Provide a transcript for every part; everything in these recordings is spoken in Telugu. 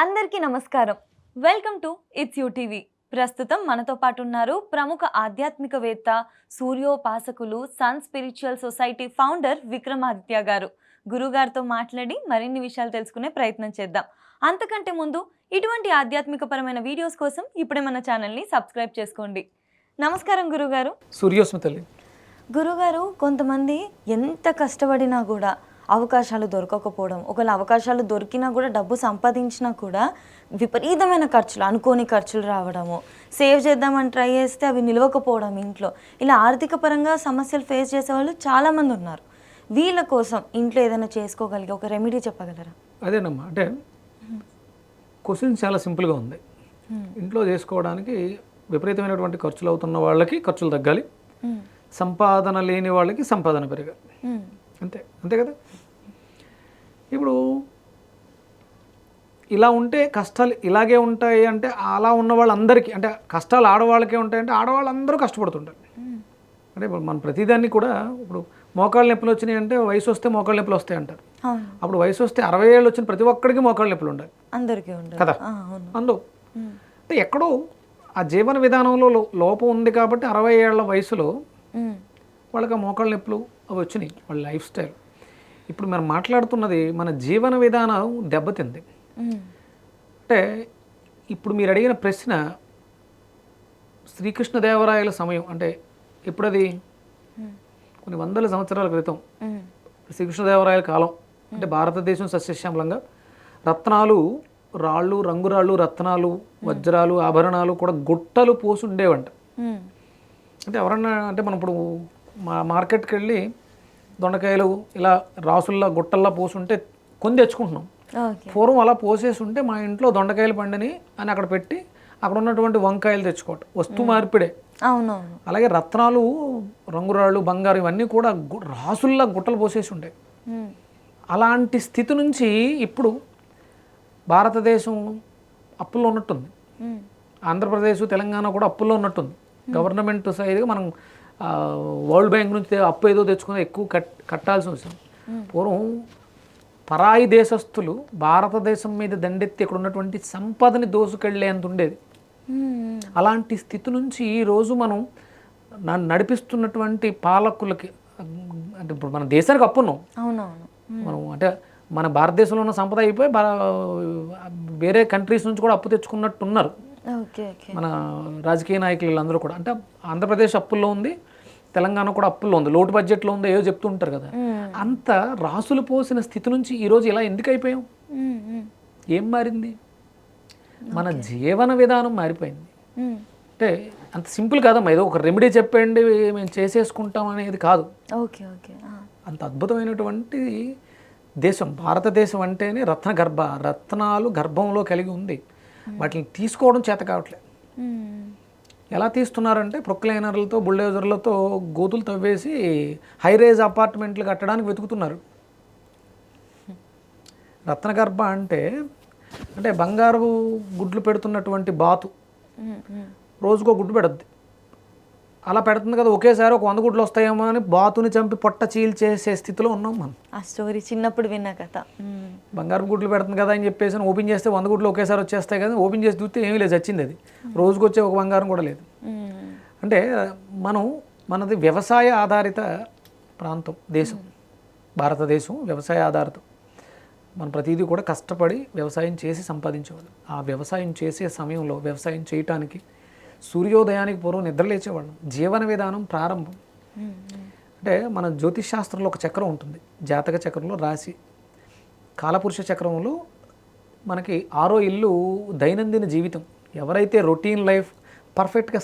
అందరికీ నమస్కారం. Welcome to it's U TV. ప్రస్తుతం మనతో పాటు ఉన్నారు ప్రముఖ ఆధ్యాత్మికవేత్త, సూర్యోపాసకులు, Sun spiritual society founder Vikramaditya garu. గురుగారితో మాట్లాడి మరిన్ని విషయాలు తెలుసుకునే ప్రయత్నం చేద్దాం. అంతకంటే ముందు ఇటువంటి ఆధ్యాత్మికపరమైన వీడియోస్ కోసం ఇప్పుడే మన ఛానల్ని సబ్స్క్రైబ్ చేసుకోండి. నమస్కారం గురుగారు. సూర్యోస్మితల్లి. గురుగారు, కొంతమంది ఎంత కష్టపడినా కూడా అవకాశాలు దొరకకపోవడం, ఒకవేళ అవకాశాలు దొరికినా కూడా డబ్బు సంపాదించినా కూడా విపరీతమైన ఖర్చులు, అనుకోని ఖర్చులు రావడము, సేవ్ చేద్దామని ట్రై చేస్తే అవి నిలవకపోవడం ఇంట్లో, ఇలా ఆర్థిక పరంగా సమస్యలు ఫేస్ చేసే వాళ్ళు చాలామంది ఉన్నారు. వీళ్ళ కోసం ఇంట్లో ఏదైనా చేసుకోగలిగే ఒక రెమెడీ చెప్పగలరా? అదేనమ్మా, అంటే క్వశ్చన్ చాలా సింపుల్గా ఉంది. ఇంట్లో చేసుకోవడానికి విపరీతమైనటువంటి ఖర్చులు అవుతున్న వాళ్ళకి ఖర్చులు తగ్గాలి, సంపాదన లేని వాళ్ళకి సంపాదన పెరగాలి. అంతే అంతే కదా. ఇప్పుడు ఇలా ఉంటే కష్టాలు ఇలాగే ఉంటాయి అంటే, అలా ఉన్న వాళ్ళందరికీ అంటే కష్టాలు ఆడవాళ్ళకే ఉంటాయంటే ఆడవాళ్ళందరూ కష్టపడుతుంటారు. అంటే ఇప్పుడు మన ప్రతిదాన్ని కూడా ఇప్పుడు మోకాళ్ళ నొప్పులు వచ్చినాయి అంటే వయసు వస్తే మోకాళ్ళ నొప్పులు వస్తాయి అంటారు. అప్పుడు వయసు వస్తే 60 ఏళ్ళు వచ్చిన ప్రతి ఒక్కడికి మోకాళ్ళ నొప్పులు ఉండాలి అందరికీ కదా. అందు అంటే ఎక్కడో ఆ జీవన విధానంలో లోపం ఉంది కాబట్టి 60 ఏళ్ల వయసులో వాళ్ళకి ఆ మోకాళ్ళ నొప్పులు అవి వచ్చినాయి, వాళ్ళ లైఫ్ స్టైల్. ఇప్పుడు మనం మాట్లాడుతున్నది మన జీవన విధానం దెబ్బతింది. అంటే ఇప్పుడు మీరు అడిగిన ప్రశ్న శ్రీకృష్ణదేవరాయల సమయం, అంటే ఎప్పుడది కొన్ని వందల సంవత్సరాల క్రితం శ్రీకృష్ణదేవరాయల కాలం. అంటే భారతదేశం సస్యశ్యామలంగా రత్నాలు, రాళ్ళు, రంగురాళ్ళు, రత్నాలు, వజ్రాలు, ఆభరణాలు కూడా గుట్టలు పోసి ఉండేవంట. అంటే ఎవరన్నా అంటే మనం ఇప్పుడు మార్కెట్కి వెళ్ళి దొండకాయలు ఇలా రాసుల్లా గుట్టల్లా పోసుంటే కొని తెచ్చుకుంటున్నాం. పూర్వం అలా పోసేసి ఉంటే మా ఇంట్లో దొండకాయలు పండిని అని అక్కడ పెట్టి అక్కడ ఉన్నటువంటి వంకాయలు తెచ్చుకోవటం వస్తు మార్పిడే. అవునవును. అలాగే రత్నాలు, రంగురాళ్ళు, బంగారు ఇవన్నీ కూడా రాసుల్లా గుట్టలు పోసేసి ఉంటాయి. అలాంటి స్థితి నుంచి ఇప్పుడు భారతదేశం అప్పుల్లో ఉన్నట్టుంది. ఆంధ్రప్రదేశ్, తెలంగాణ కూడా అప్పుల్లో ఉన్నట్టుంది. గవర్నమెంట్ సైడ్గా మనం వరల్డ్ బ్యాంక్ నుంచి అప్పు ఏదో తెచ్చుకుని ఎక్కువ కట్టాల్సి వచ్చింది. పూర్వం పరాయి దేశస్తులు భారతదేశం మీద దండెత్తి ఇక్కడ ఉన్నటువంటి సంపదని దోసుకెళ్ళేంత ఉండేది. అలాంటి స్థితి నుంచి ఈరోజు మనం నడిపిస్తున్నటువంటి పాలకులకి, అంటే ఇప్పుడు మన దేశానికి అప్పున్నాం. అవునవును. మనం అంటే మన భారతదేశంలో ఉన్న సంపద అయిపోయి వేరే కంట్రీస్ నుంచి కూడా అప్పు తెచ్చుకున్నట్టున్నారు మన రాజకీయ నాయకులు అందరూ కూడా. అంటే ఆంధ్రప్రదేశ్ అప్పుల్లో ఉంది, తెలంగాణ కూడా అప్పుల్లో ఉంది, లోటు బడ్జెట్లో ఉంది, ఏదో చెప్తూ ఉంటారు కదా. అంత రాసులు పోసిన స్థితి నుంచి ఈరోజు ఇలా ఎందుకు అయిపోయాం? ఏం మారింది? మన జీవన విధానం మారిపోయింది. అంటే అంత సింపుల్ కాదమ్మా, ఏదో ఒక రెమెడీ చెప్పండి మేము చేసేసుకుంటాం అనేది కాదు. అంత అద్భుతమైనటువంటి దేశం భారతదేశం అంటేనే రత్నాలు గర్భంలో కలిగి ఉంది. వాటిని తీసుకోవడం చేత కావట్లేదు. ఎలా తీస్తున్నారంటే ప్రొక్లైనర్లతో, బుల్డోజర్లతో గోతులు తవ్వేసి హైరేజ్ అపార్ట్మెంట్లు కట్టడానికి వెతుకుతున్నారు. రత్నగర్భ అంటే బంగారు గుడ్లు పెడుతున్నటువంటి బాతు రోజుకో గుడ్డు పెడద్ది. అలా పెడుతుంది కదా, ఒకేసారి ఒక 100 గుడ్లు వస్తాయేమో అని బాతుని చంపి పొట్ట చీల్చేసే స్థితిలో ఉన్నాం మనం. ఆ స్టోరీ చిన్నప్పుడు విన్నా కదా. బంగారు గుడ్లు పెడుతుంది కదా అని చెప్పేసి ఓపెన్ చేస్తే 100 గుడ్లు ఒకేసారి వచ్చేస్తాయి కదా, ఓపెన్ చేసి చూస్తే ఏమీ లేదు, చచ్చింది అది. రోజుకు వచ్చే ఒక బంగారం కూడా లేదు. అంటే మనది వ్యవసాయ ఆధారిత ప్రాంతం, దేశం భారతదేశం వ్యవసాయ ఆధారితం. మన ప్రతిదీ కూడా కష్టపడి వ్యవసాయం చేసి సంపాదించేవాళ్ళు. ఆ వ్యవసాయం చేసే సమయంలో వ్యవసాయం చేయటానికి సూర్యోదయానికి పూర్వం నిద్రలేచేవాళ్ళం. జీవన విధానం ప్రారంభం. అంటే మన జ్యోతిష్ శాస్త్రంలో ఒక చక్రం ఉంటుంది, జాతక చక్రంలో రాశి. కాలపురుష చక్రంలో మనకి 6వ ఇల్లు దైనందిన జీవితం. ఎవరైతే రొటీన్ లైఫ్ పర్ఫెక్ట్గా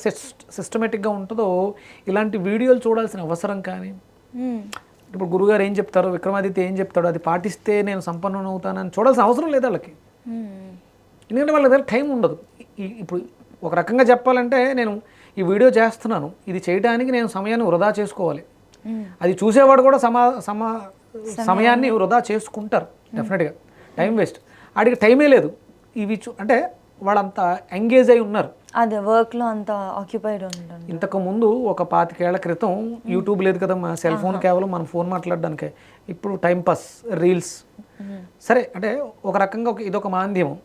సిస్టమేటిక్గా ఉంటుందో ఇలాంటి వీడియోలు చూడాల్సిన అవసరం కానీ, ఇప్పుడు గురుగారు ఏం చెప్తారో, విక్రమాదిత్య ఏం చెప్తాడో అది పాటిస్తే నేను సంపన్నం అవుతానని చూడాల్సిన అవసరం లేదు వాళ్ళకి. ఎందుకంటే వాళ్ళ దగ్గర టైం ఉండదు. ఇప్పుడు ఒక రకంగా చెప్పాలంటే నేను ఈ వీడియో చేస్తున్నాను, ఇది చేయడానికి నేను సమయాన్ని వృధా చేసుకోవాలి. అది చూసేవాడు కూడా సమయాన్ని వృధా చేసుకుంటారు డెఫినెట్గా. టైం వేస్ట్, ఆడికి టైమే లేదు. ఇవి అంటే వాళ్ళంతా ఎంగేజ్ అయి ఉన్నారు, అదే వర్క్లో అంత ఆక్యుపైడ్ ఉంటారు. ఇంతకు ముందు ఒక 25 ఏళ్ల క్రితం యూట్యూబ్ లేదు కదా, మన సెల్ ఫోన్ కేవలం మనం ఫోన్ మాట్లాడడానికే. ఇప్పుడు టైం పాస్, రీల్స్. సరే అంటే ఒక రకంగా ఇదొక మాధ్యమం.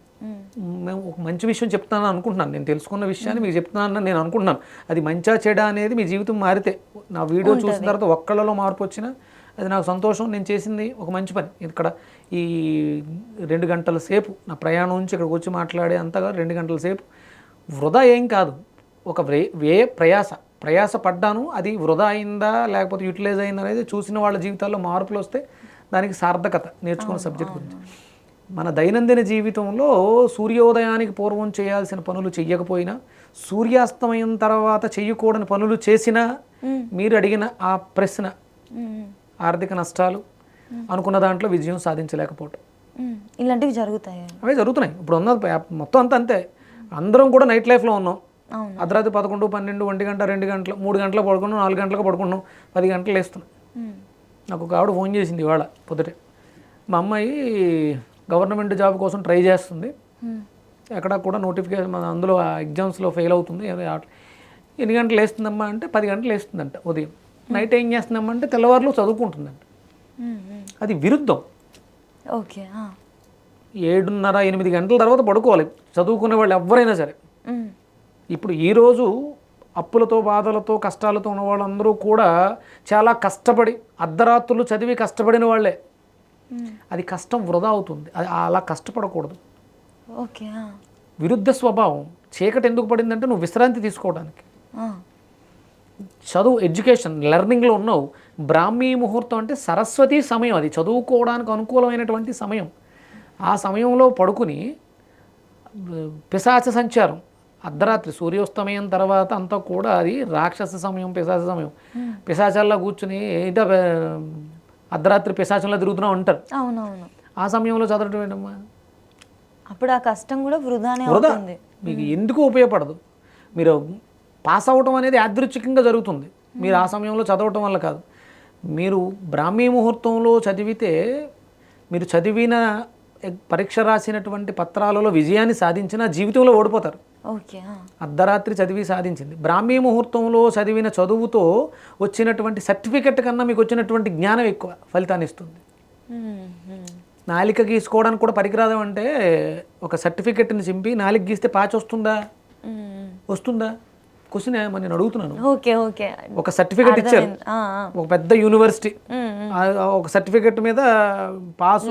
మేము ఒక మంచి విషయం చెప్తానని అనుకుంటున్నాను, నేను తెలుసుకున్న విషయాన్ని మీకు చెప్తున్నానని నేను అనుకుంటున్నాను. అది మంచా చెడా అనేది మీ జీవితం మారితే, నా వీడియో చూసిన తర్వాత ఒక్కళ్ళలో మార్పు వచ్చినా అది నాకు సంతోషం. నేను చేసింది ఒక మంచి పని. ఇక్కడ ఈ 2 గంటల సేపు నా ప్రయాణం నుంచి ఇక్కడికి వచ్చి మాట్లాడే అంతగా 2 గంటల సేపు వృధా ఏం కాదు. ఒక ప్రయాస పడ్డాను, అది వృధా అయిందా లేకపోతే యూటిలైజ్ అయిందా అనేది చూసిన వాళ్ళ జీవితాల్లో మార్పులు వస్తే దానికి సార్థకత నేర్చుకున్న సబ్జెక్ట్ గురించి. మన దైనందిన జీవితంలో సూర్యోదయానికి పూర్వం చేయాల్సిన పనులు చెయ్యకపోయినా, సూర్యాస్తమయం తర్వాత చెయ్యకూడని పనులు చేసినా, మీరు అడిగిన ఆ ప్రశ్న ఆర్థిక నష్టాలు, అనుకున్న దాంట్లో విజయం సాధించలేకపోవటం, ఇలాంటివి జరుగుతాయి. అవే జరుగుతున్నాయి. ఇప్పుడు ఉన్న మొత్తం అంతా అంతే. అందరం కూడా నైట్ లైఫ్లో ఉన్నాం. అర్ధరాత్రి 11, 12, 1 గంట, 2 గంటలు, 3 గంటలకు పడుకున్నాం, 4 గంటలకు పడుకున్నాం, 10 గంటలు వేస్తున్నాం. నాకు ఒక ఆవిడ ఫోన్ చేసింది ఇవాళ పొద్దుటే. మా అమ్మాయి గవర్నమెంట్ జాబ్ కోసం ట్రై చేస్తుంది, ఎక్కడ కూడా నోటిఫికేషన్ అందులో ఎగ్జామ్స్లో ఫెయిల్ అవుతుంది. ఎన్ని గంటలు వేస్తుందమ్మా అంటే 10 గంటలు వేస్తుందంట ఉదయం. నైట్ ఏం చేస్తుందమ్మా అంటే తెల్లవారులు చదువుకుంటుందంట. అది విరుద్ధం. ఓకే, 7:30, 8 గంటల తర్వాత పడుకోవాలి చదువుకునే వాళ్ళు ఎవరైనా సరే. ఇప్పుడు ఈరోజు అప్పులతో, బాధలతో, కష్టాలతో ఉన్న వాళ్ళందరూ కూడా చాలా కష్టపడి అర్ధరాత్రులు చదివి కష్టపడిన వాళ్ళే. అది కష్టం వృధా అవుతుంది. అది అలా కష్టపడకూడదు. ఓకే, విరుద్ధ స్వభావం. చీకటి ఎందుకు పడిందంటే నువ్వు విశ్రాంతి తీసుకోవడానికి. చదువు, ఎడ్యుకేషన్, లెర్నింగ్లో ఉన్నావు. బ్రాహ్మీ ముహూర్తం అంటే సరస్వతి సమయం, అది చదువుకోవడానికి అనుకూలమైనటువంటి సమయం. ఆ సమయంలో పడుకుని పిశాచ సంచారం అర్ధరాత్రి సూర్యోస్తమయం తర్వాత అంతా కూడా అది రాక్షస సమయం, పిశాచ సమయం. పిశాచాల్లో కూర్చుని ఏంటో అర్ధరాత్రి పిశాచంలో తిరుగుతున్నావు అంటారు. అవునవును. ఆ సమయంలో చదవటం ఏంటమ్మా? అప్పుడు ఆ కష్టం కూడా వృధా. మీకు ఎందుకు ఉపయోగపడదు. మీరు పాస్ అవ్వటం అనేది యాదృచ్ఛికంగా జరుగుతుంది, మీరు ఆ సమయంలో చదవటం వల్ల కాదు. మీరు బ్రాహ్మీ ముహూర్తంలో చదివితే మీరు చదివిన పరీక్ష రాసినటువంటి పత్రాలలో విజయాన్ని సాధించిన జీవితంలో ఓడిపోతారు. ఓకే, అర్ధరాత్రి చదివి సాధించింది. బ్రాహ్మీ ముహూర్తంలో చదివిన చదువుతో వచ్చినటువంటి సర్టిఫికెట్ కన్నా మీకు వచ్చినటువంటి జ్ఞానం ఎక్కువ ఫలితాన్ని ఇస్తుంది. నాలిక గీసుకోవడానికి కూడా పనికిరాదు అంటే ఒక సర్టిఫికెట్ని చింపి నాలిక గీస్తే పాచి వస్తుందా? వస్తుందా? క్వశ్చన్ నేను అడుగుతున్నాను. ఒక సర్టిఫికెట్ ఇచ్చారు, ఒక పెద్ద యూనివర్సిటీ ఒక సర్టిఫికెట్ మీద పాస్,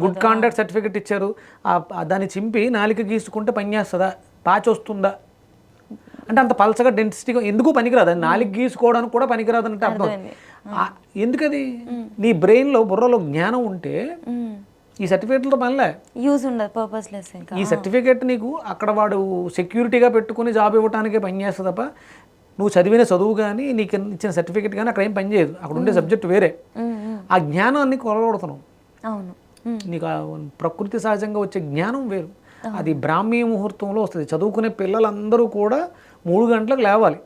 గుడ్ కాండక్ట్ సర్టిఫికెట్ ఇచ్చారు. దాన్ని చింపి నాలిక గీసుకుంటే పని చేస్తుందా? పాచి వస్తుందా? అంటే అంత పలచగా డెన్సిటీగా ఎందుకు పనికిరాదు. అది నాలిక గీసుకోవడానికి కూడా పనికిరాదు అంటే అర్థం. ఎందుకది? నీ బ్రెయిన్లో, బుర్రలో జ్ఞానం ఉంటే ఈ సర్టిఫికేట్లతో పనిలే, యూజ్ ఉండదు, పర్పస్లెస్. ఈ సర్టిఫికేట్ నీకు అక్కడ వాడు సెక్యూరిటీగా పెట్టుకుని జాబ్ ఇవ్వడానికే పనిచేస్తుంది తప్ప నువ్వు చదివిన చదువు కానీ నీకు ఇచ్చిన సర్టిఫికేట్ కానీ అక్కడ ఏం పనిచేయదు. అక్కడ ఉండే సబ్జెక్ట్ వేరే. ఆ జ్ఞానాన్ని కొలగొడుతున్నావు. అవును, నీకు ప్రకృతి సహజంగా వచ్చే జ్ఞానం వేరు. అది బ్రాహ్మీ ముహూర్తంలో వస్తుంది. చదువుకునే పిల్లలందరూ కూడా 3 గంటలకు లేవాలి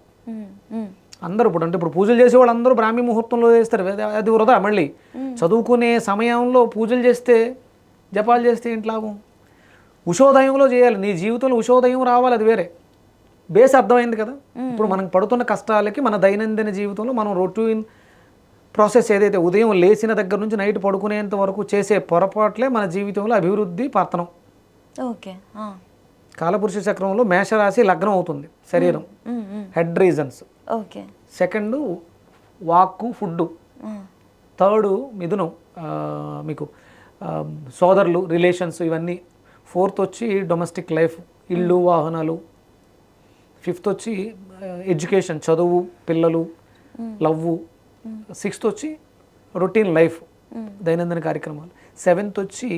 అందరూ. ఇప్పుడు పూజలు చేసే వాళ్ళందరూ బ్రాహ్మీ ముహూర్తంలో చేస్తారు, అది వృధా. మళ్ళీ చదువుకునే సమయంలో పూజలు చేస్తే, జపాలు చేస్తే ఏంటి లాభం? ఉషోదయంలో చేయాలి. నీ జీవితంలో ఉషోదయం రావాలి, అది వేరే. బేస్ అర్థమైంది కదా. ఇప్పుడు మనకు పడుతున్న కష్టాలకి మన దైనందిన జీవితంలో మనం రొటీన్ ప్రాసెస్ ఏదైతే ఉదయం లేచిన దగ్గర నుంచి నైట్ పడుకునేంత వరకు చేసే పొరపాట్లే మన జీవితంలో అభివృద్ధి పతనం. ఓకే, కాలపురుష చక్రంలో మేషరాశి లగ్నం అవుతుంది శరీరం, హెడ్ రీజన్స్. ఓకే, సెకండు వాక్కు, ఫుడ్డు. థర్డు మిథునం, మీకు సోదరులు, రిలేషన్స్, ఇవన్నీ. ఫోర్త్ వచ్చి డొమెస్టిక్ లైఫ్, ఇల్లు, వాహనాలు. ఫిఫ్త్ వచ్చి ఎడ్యుకేషన్, చదువు, పిల్లలు, లవ్వు. సిక్స్త్ వచ్చి రొటీన్ లైఫ్, దైనందిన కార్యక్రమాలు. సెవెంత్ వచ్చి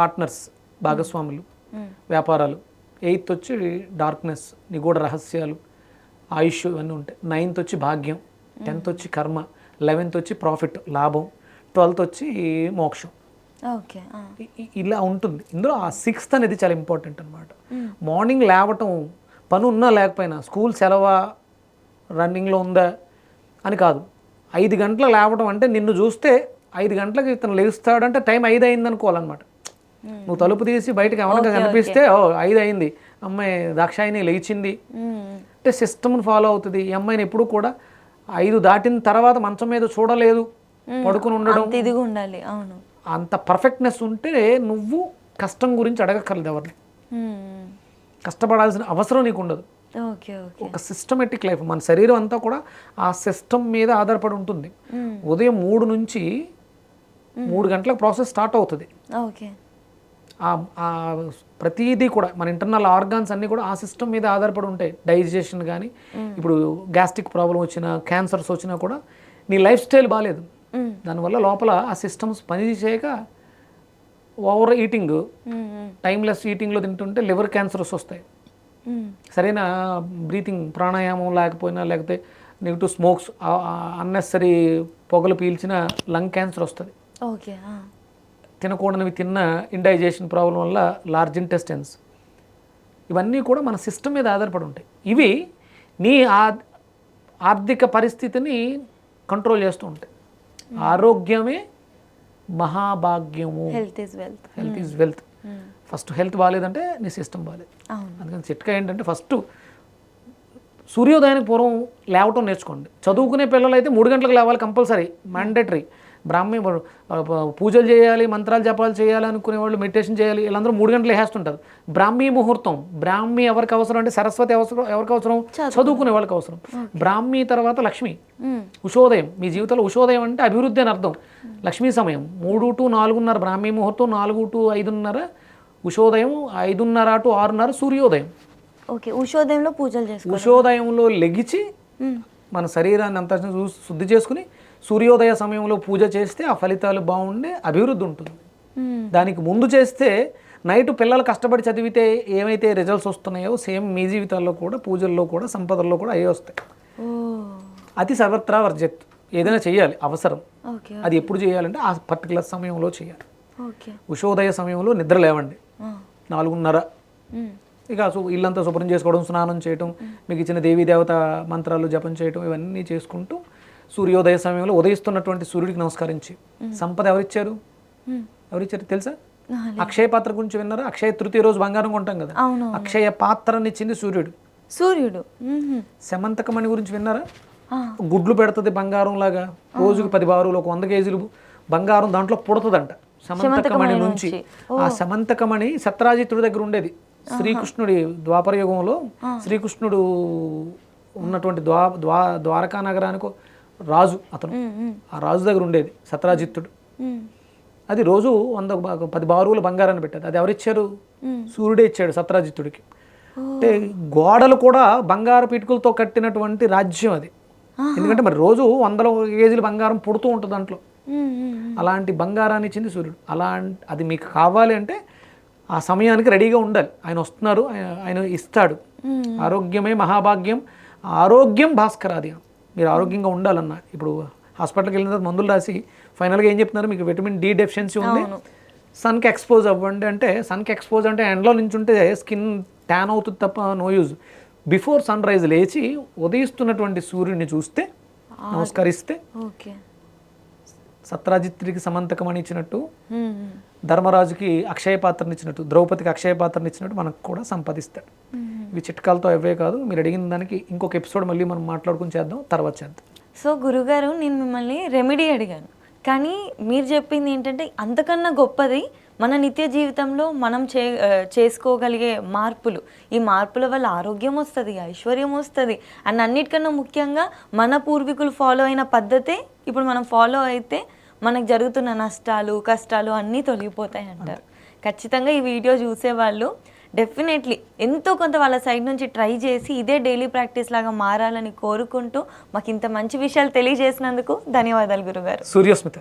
పార్ట్నర్స్, భాగస్వాములు, వ్యాపారాలు. ఎయిత్ వచ్చి డార్క్నెస్, నిగూఢ రహస్యాలు, ఆయుష్, ఇవన్నీ ఉంటాయి. 9th వచ్చి భాగ్యం, 10th వచ్చి కర్మ, 11th వచ్చి ప్రాఫిట్, లాభం, 12th వచ్చి మోక్షం. ఓకే, ఇలా ఉంటుంది. ఇందులో ఆ 6th అనేది చాలా ఇంపార్టెంట్ అనమాట. మార్నింగ్ లేవటం, పని ఉన్నా లేకపోయినా, స్కూల్ సెలవా, రన్నింగ్లో ఉందా అని కాదు. 5 గంటలకు లేవటం అంటే నిన్ను చూస్తే 5 గంటలకు ఇతను లేస్తాడంటే టైం 5 అయింది అనుకోవాలన్నమాట. నువ్వు తలుపు తీసి బయటకు ఎవరికి కనిపిస్తే 5 అయింది, అమ్మాయి దాక్షాయిని లేచింది అంటే సిస్టమ్ని ఫాలో అవుతుంది. ఈ అమ్మాయిని ఎప్పుడు కూడా 5 దాటిన తర్వాత మంచం మీద చూడలేదు, పడుకుని ఉండడం, ఇదిగా ఉండాలి. అవును, అంత పర్ఫెక్ట్నెస్ ఉంటే నువ్వు కష్టం గురించి అడగక్కర్లేదు ఎవరిని. కష్టపడాల్సిన అవసరం నీకు ఉండదు. Okay okay. ఒక సిస్టమేటిక్ లైఫ్. మన శరీరం అంతా కూడా ఆ సిస్టమ్ మీద ఆధారపడి ఉంటుంది. ఉదయం 3 నుంచి 3 గంటలకు ప్రాసెస్ స్టార్ట్ అవుతుంది. ఓకే. ప్రతిదీ కూడా మన ఇంటర్నల్ ఆర్గాన్స్ అన్నీ కూడా ఆ సిస్టమ్ మీద ఆధారపడి ఉంటాయి. డైజెషన్ కానీ, ఇప్పుడు గ్యాస్ట్రిక్ ప్రాబ్లం వచ్చినా, క్యాన్సర్స్ వచ్చినా కూడా నీ లైఫ్ స్టైల్ బాగాలేదు. దానివల్ల లోపల ఆ సిస్టమ్స్ పని చేయక ఓవర్ ఈటింగ్, టైమ్లెస్ ఈటింగ్లో తింటుంటే లివర్ క్యాన్సర్స్ వస్తాయి. సరైన బ్రీతింగ్ ప్రాణాయామం లేకపోయినా, లేకపోతే నెగిటివ్ స్మోక్స్, అన్నెసరీ పొగలు పీల్చిన లంగ్ క్యాన్సర్ వస్తుంది. ఓకే. తినకూడనివి తిన్న ఇండైజెషన్ ప్రాబ్లం వల్ల లార్జ్ ఇంటెస్టైన్స్, ఇవన్నీ కూడా మన సిస్టమ్ మీద ఆధారపడి ఉంటాయి. ఇవి నీ ఆర్థిక పరిస్థితిని కంట్రోల్ చేస్తూ ఉంటాయి. ఆరోగ్యమే మహాభాగ్యము. Health is wealth. Health is wealth. First health బాగాలేదంటే నీ సిస్టమ్ బాగాలేదు. అందుకని చిట్కా ఏంటంటే ఫస్ట్ సూర్యోదయానికి పూర్వం లేవటం నేర్చుకోండి. చదువుకునే పిల్లలు అయితే 3 గంటలకు లేవాలి కంపల్సరీ, మ్యాండేటరీ. బ్రాహ్మీ పూజలు చేయాలి, మంత్రాలు జపాలు చేయాలి అనుకునే వాళ్ళు, మెడిటేషన్ చేయాలి, వీళ్ళందరూ 3 గంటలు వేసేస్తుంటారు. బ్రాహ్మీ ముహూర్తం. బ్రాహ్మీ ఎవరికి అవసరం అంటే సరస్వతి ఎవరికి అవసరం? చదువుకునే వాళ్ళకి అవసరం. బ్రాహ్మీ తర్వాత లక్ష్మి, ఉషోదయం. మీ జీవితంలో ఉషోదయం అంటే అభివృద్ధి అని అర్థం. లక్ష్మీ సమయం 3 to 4:30 బ్రాహ్మీ ముహూర్తం, 4 to 5:30 ఉషోదయం, 5:30 to 6:30 సూర్యోదయం. ఓకే. ఉషోదయంలో పూజలు చేసుకోవాలి. ఉషోదయంలో లెగిచి మన శరీరాన్ని అంతా శుద్ధి చేసుకుని సూర్యోదయ సమయంలో పూజ చేస్తే ఆ ఫలితాలు బాగుండే అభివృద్ధి ఉంటుంది. దానికి ముందు చేస్తే నైట్ పిల్లలు కష్టపడి చదివితే ఏమైతే రిజల్ట్స్ వస్తున్నాయో సేమ్ మీ జీవితాల్లో కూడా, పూజల్లో కూడా, సంపదల్లో కూడా అయ్యే వస్తాయి. అతి సర్వత్రా వర్జత్. ఏదైనా చేయాలి అవసరం. అది ఎప్పుడు చేయాలంటే ఆ పర్టికులర్ సమయంలో చేయాలి. ఉషోదయ సమయంలో నిద్ర లేవండి 4:30. ఇక ఇల్లంతా శుభ్రం చేసుకోవడం, స్నానం చేయటం, మీకు ఇచ్చిన దేవీ దేవత మంత్రాలు జపం చేయటం, ఇవన్నీ చేసుకుంటూ సూర్యోదయ సమయంలో ఉదయిస్తున్నటువంటి సూర్యుడికి నమస్కరించి. సంపద ఎవరిచ్చారు తెలుసా? అక్షయ పాత్ర గురించి విన్నారా? అక్షయ తృతీయ రోజు బంగారం కొంటాం కదా, అక్షయ పాత్రనిచ్చింది సూర్యుడు. శమంతకమణి గురించి విన్నారా? గుడ్లు పెడుతుంది బంగారం లాగా. రోజుకి 10 బారులు, 100 కేజీలు బంగారం దాంట్లో పుడుతుందంట శమంతకమణి నుంచి. ఆ శమంతకమణి సత్రాజిత్తుడి దగ్గర ఉండేది. శ్రీకృష్ణుడి ద్వాపర యుగంలో శ్రీకృష్ణుడు ఉన్నటువంటి ద్వారకా నగరానికి రాజు అతను. ఆ రాజు దగ్గర ఉండేది సత్రాజిత్తుడు. అది రోజు 10 బారువుల బంగారాన్ని పెట్టేది. అది ఎవరిచ్చారు? సూర్యుడే ఇచ్చాడు సత్రాజిత్తుడికి. అంటే గోడలు కూడా బంగారు పీటుకలతో కట్టినటువంటి రాజ్యం అది. ఎందుకంటే మరి రోజు 100 కేజీల బంగారం పుడుతూ ఉంటుంది దాంట్లో. అలాంటి బంగారాన్ని ఇచ్చింది సూర్యుడు. అది మీకు కావాలి అంటే ఆ సమయానికి రెడీగా ఉండాలి. ఆయన వస్తున్నారు, ఆయన ఇస్తాడు. ఆరోగ్యమే మహాభాగ్యం, ఆరోగ్యం భాస్కరాది. మీరు ఆరోగ్యంగా ఉండాలన్నా ఇప్పుడు హాస్పిటల్కి వెళ్ళిన తర్వాత మందులు రాసి ఫైనల్గా ఏం చెప్తున్నారు? మీకు విటమిన్ డి డెఫిషియన్సీ ఉంది, సన్కి ఎక్స్పోజ్ అవ్వండి అంటే. సన్కి ఎక్స్పోజ్ అంటే ఎండలో నుంచి ఉంటే స్కిన్ ట్యాన్ అవుతుంది తప్ప no use. Before sunrise లేచి ఉదయిస్తున్నటువంటి సూర్యుడిని చూస్తే, నమస్కరిస్తే, సత్రాజిత్తుడికి సమంతకమని ఇచ్చినట్టు, ధర్మరాజుకి అక్షయ పాత్రని ఇచ్చినట్టు, ద్రౌపదికి అక్షయ పాత్రని ఇచ్చినట్టు మనకు కూడా సంపాదిస్తాడు. ఇవి చిట్కాలతో అవే కాదు. మీరు అడిగిన దానికి ఇంకొక ఎపిసోడ్ మళ్ళీ మనం మాట్లాడుకుని చేద్దాం, తర్వాత చేద్దాం. సో గురుగారు, నేను మిమ్మల్ని రెమెడీ అడిగాను, కానీ మీరు చెప్పింది ఏంటంటే అంతకన్నా గొప్పది మన నిత్య జీవితంలో మనం చేసుకోగలిగే మార్పులు. ఈ మార్పుల వల్ల ఆరోగ్యం వస్తుంది, ఐశ్వర్యం వస్తుంది, అండ్ అన్నిటికన్నా ముఖ్యంగా మన పూర్వీకులు ఫాలో అయిన పద్ధతే ఇప్పుడు మనం ఫాలో అయితే మనకు జరుగుతున్న నష్టాలు, కష్టాలు అన్నీ తొలగిపోతాయి అంటారు. ఖచ్చితంగా ఈ వీడియో చూసేవాళ్ళు డెఫినెట్లీ ఎంతో కొంత వాళ్ళ సైడ్ నుంచి ట్రై చేసి ఇదే డైలీ ప్రాక్టీస్ లాగా మారాలని కోరుకుంటూ మాకు ఇంత మంచి విషయాలు తెలియజేసినందుకు ధన్యవాదాలు గురుగారు. సూర్యోస్మిత.